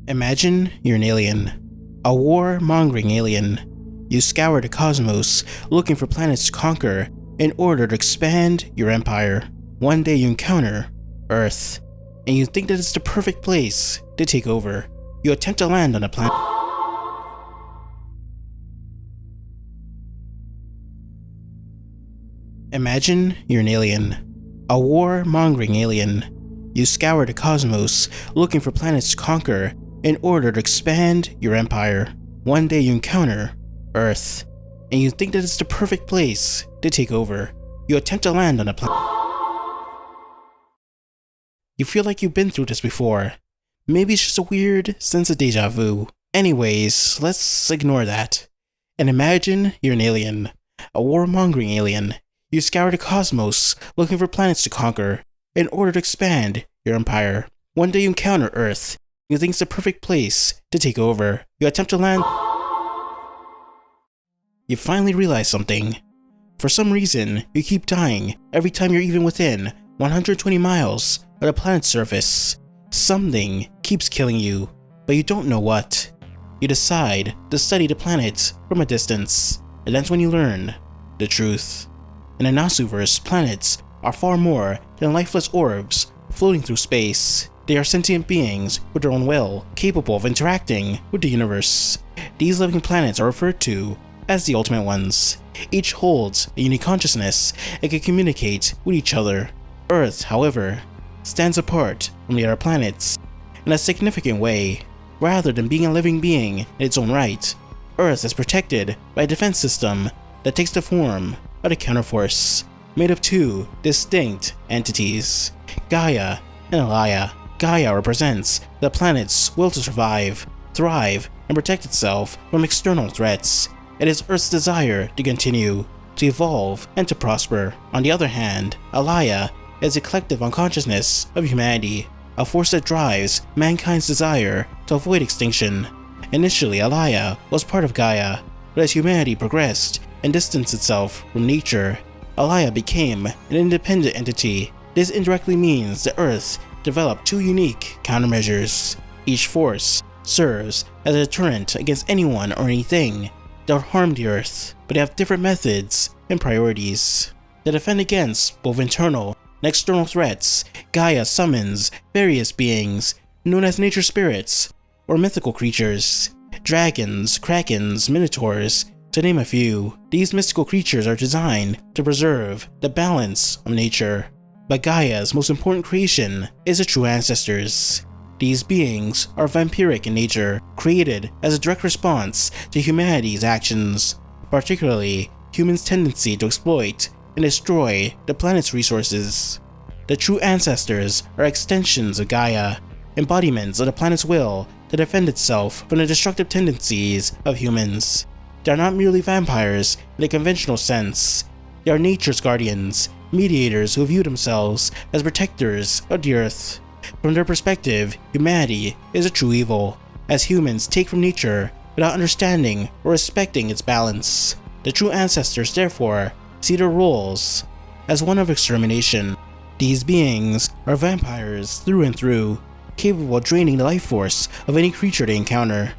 Imagine you're an alien, a war-mongering alien. You scour the cosmos looking for planets to conquer in order to expand your empire. One day you encounter Earth, and you think that it's the perfect place to take over. You attempt to land on a planet. Imagine you're an alien, a war-mongering alien. You scour the cosmos looking for planets to conquer in order to expand your empire. One day you encounter Earth, and you think that it's the perfect place to take over. You attempt to land on a planet. You feel like you've been through this before. Maybe it's just a weird sense of deja vu. Anyways, let's ignore that. And imagine you're an alien, a war-mongering alien. You scour the cosmos looking for planets to conquer in order to expand your empire. One day you encounter Earth. You think it's the perfect place to take over. You attempt to land. You finally realize something. For some reason, you keep dying every time you're even within 120 miles of the planet's surface. Something keeps killing you, but you don't know what. You decide to study the planet from a distance, and that's when you learn the truth. In the Nasuverse, planets are far more than lifeless orbs floating through space. They are sentient beings with their own will, capable of interacting with the universe. These living planets are referred to as the ultimate ones. Each holds a unique consciousness and can communicate with each other. Earth, however, stands apart from the other planets in a significant way. Rather than being a living being in its own right, Earth is protected by a defense system that takes the form of the counterforce, made of two distinct entities, Gaia and Alaya. Gaia represents the planet's will to survive, thrive, and protect itself from external threats. It is Earth's desire to continue, to evolve, and to prosper. On the other hand, Alaya is a collective unconsciousness of humanity, a force that drives mankind's desire to avoid extinction. Initially, Alaya was part of Gaia, but as humanity progressed and distanced itself from nature, Alaya became an independent entity. This indirectly means that Earth developed two unique countermeasures. Each force serves as a deterrent against anyone or anything that would harm the Earth, but they have different methods and priorities. To defend against both internal and external threats, Gaia summons various beings known as nature spirits or mythical creatures. Dragons, krakens, minotaurs, to name a few. These mystical creatures are designed to preserve the balance of nature. But Gaia's most important creation is the true ancestors. These beings are vampiric in nature, created as a direct response to humanity's actions, particularly humans' tendency to exploit and destroy the planet's resources. The true ancestors are extensions of Gaia, embodiments of the planet's will to defend itself from the destructive tendencies of humans. They are not merely vampires in the conventional sense. They are nature's guardians, mediators who view themselves as protectors of the Earth. From their perspective, humanity is a true evil, as humans take from nature without understanding or respecting its balance. The true ancestors, therefore, see their roles as one of extermination. These beings are vampires through and through, capable of draining the life force of any creature they encounter.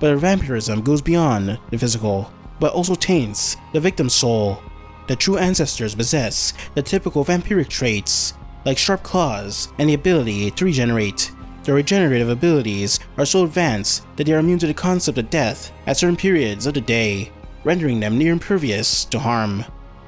But their vampirism goes beyond the physical, but also taints the victim's soul. The true ancestors possess the typical vampiric traits, like sharp claws and the ability to regenerate. Their regenerative abilities are so advanced that they are immune to the concept of death at certain periods of the day, rendering them near impervious to harm.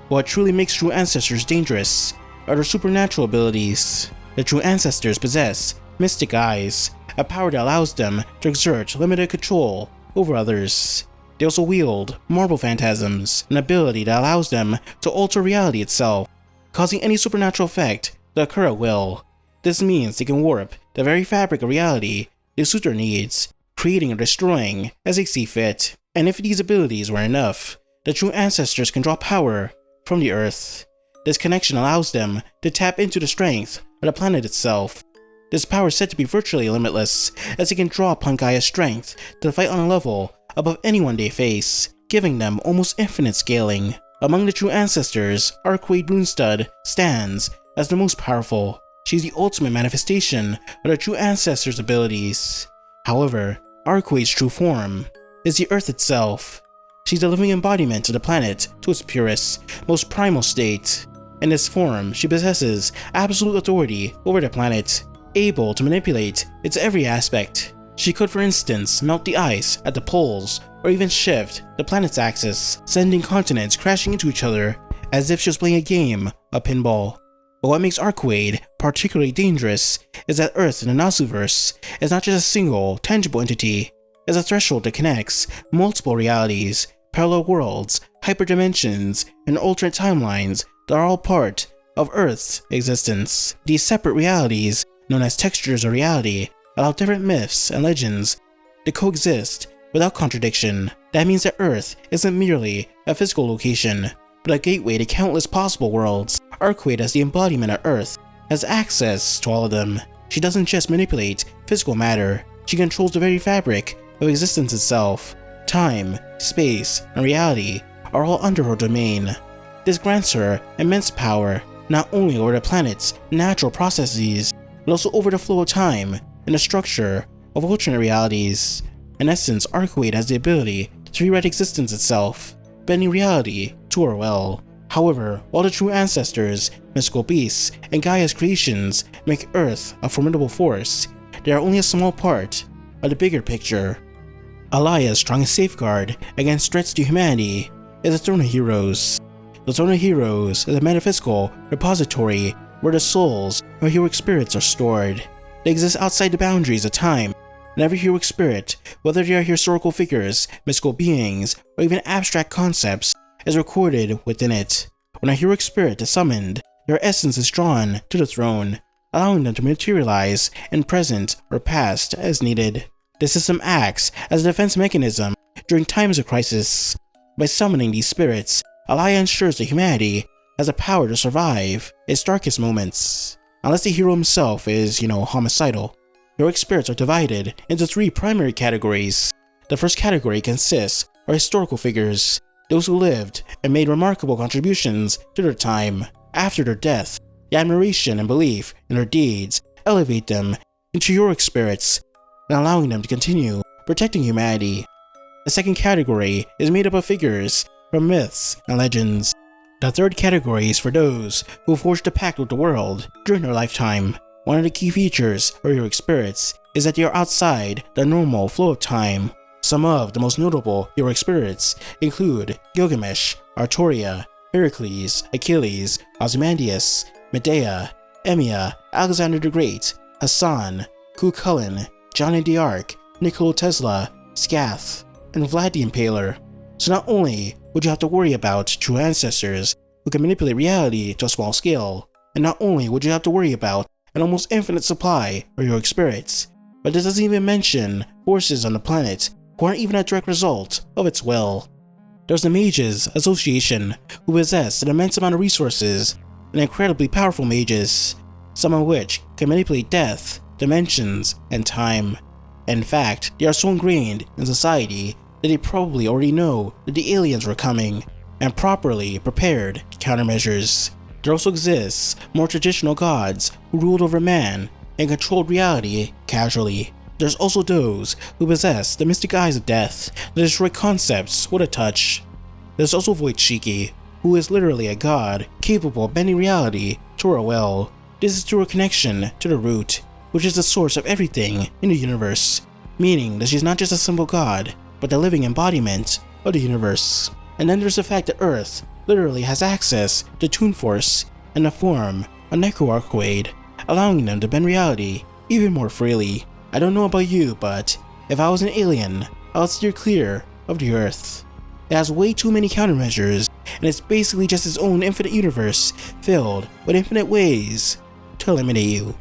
What truly makes true ancestors dangerous are their supernatural abilities. The true ancestors possess mystic eyes, a power that allows them to exert limited control over others. They also wield marble phantasms, an ability that allows them to alter reality itself, causing any supernatural effect to occur at will. This means they can warp the very fabric of reality to suit their needs, creating or destroying as they see fit. And if these abilities were enough, the true ancestors can draw power from the Earth. This connection allows them to tap into the strength of the planet itself. This power is said to be virtually limitless, as they can draw upon Gaia's strength to fight on a level above anyone they face, giving them almost infinite scaling. Among the true ancestors, Arcade Moonstud stands as the most powerful. She is the ultimate manifestation of the true ancestors' abilities. However, Arcuade's true form is the Earth itself. She's the living embodiment of the planet to its purest, most primal state. In this form, she possesses absolute authority over the planet, able to manipulate its every aspect. She could, for instance, melt the ice at the poles, or even shift the planet's axis, sending continents crashing into each other as if she was playing a game of pinball. But what makes Arcuade particularly dangerous is that Earth in the Nasuverse is not just a single, tangible entity. It's a threshold that connects multiple realities, parallel worlds, hyperdimensions, and alternate timelines that are all part of Earth's existence. These separate realities, known as textures of reality, allow different myths and legends to coexist without contradiction. That means that Earth isn't merely a physical location, but a gateway to countless possible worlds. Arcuade, as the embodiment of Earth, has access to all of them. She doesn't just manipulate physical matter, she controls the very fabric of existence itself. Time, space, and reality are all under her domain. This grants her immense power, not only over the planet's natural processes, but also over the flow of time and the structure of alternate realities. In essence, Arcuade has the ability to rewrite existence itself, bending reality to her will. However, while the true ancestors, mystical beasts, and Gaia's creations make Earth a formidable force, they are only a small part of the bigger picture. Alaya's strongest safeguard against threats to humanity is the Throne of Heroes. The Throne of Heroes is a metaphysical repository where the souls of heroic spirits are stored. They exist outside the boundaries of time, and every heroic spirit, whether they are historical figures, mystical beings, or even abstract concepts, is recorded within it. When a heroic spirit is summoned, their essence is drawn to the throne, allowing them to materialize in present or past as needed. This system acts as a defense mechanism during times of crisis. By summoning these spirits, Alaya ensures that humanity has the power to survive its darkest moments. Unless the hero himself is, homicidal. Heroic spirits are divided into three primary categories. The first category consists of historical figures, those who lived and made remarkable contributions to their time. After their death, the admiration and belief in their deeds elevate them into heroic spirits and allowing them to continue protecting humanity. The second category is made up of figures from myths and legends. The third category is for those who forged a pact with the world during their lifetime. One of the key features of heroic spirits is that they are outside the normal flow of time. Some of the most notable heroic spirits include Gilgamesh, Artoria, Heracles, Achilles, Ozymandias, Medea, Emmia, Alexander the Great, Hassan, Cuchulainn, Johnny the Arc, Nikola Tesla, Scath, and Vlad the Impaler. So not only would you have to worry about true ancestors who can manipulate reality to a small scale, and not only would you have to worry about an almost infinite supply of heroic spirits, but this doesn't even mention forces on the planet who aren't even a direct result of its will. There's the Mages Association, who possess an immense amount of resources and incredibly powerful mages, some of which can manipulate death, dimensions, and time. In fact, they are so ingrained in society that they probably already know that the aliens were coming and properly prepared countermeasures. There also exists more traditional gods who ruled over man and controlled reality casually. There's also those who possess the mystic eyes of death that destroy concepts with a touch. There's also Void Shiki, who is literally a god capable of bending reality to her will. This is through her connection to the root, which is the source of everything in the universe, meaning that she's not just a simple god, but the living embodiment of the universe. And then there's the fact that Earth literally has access to Toon Force in the form of Necro Arcuade, allowing them to bend reality even more freely. I don't know about you, but if I was an alien, I would steer clear of the Earth. It has way too many countermeasures, and it's basically just its own infinite universe filled with infinite ways to eliminate you.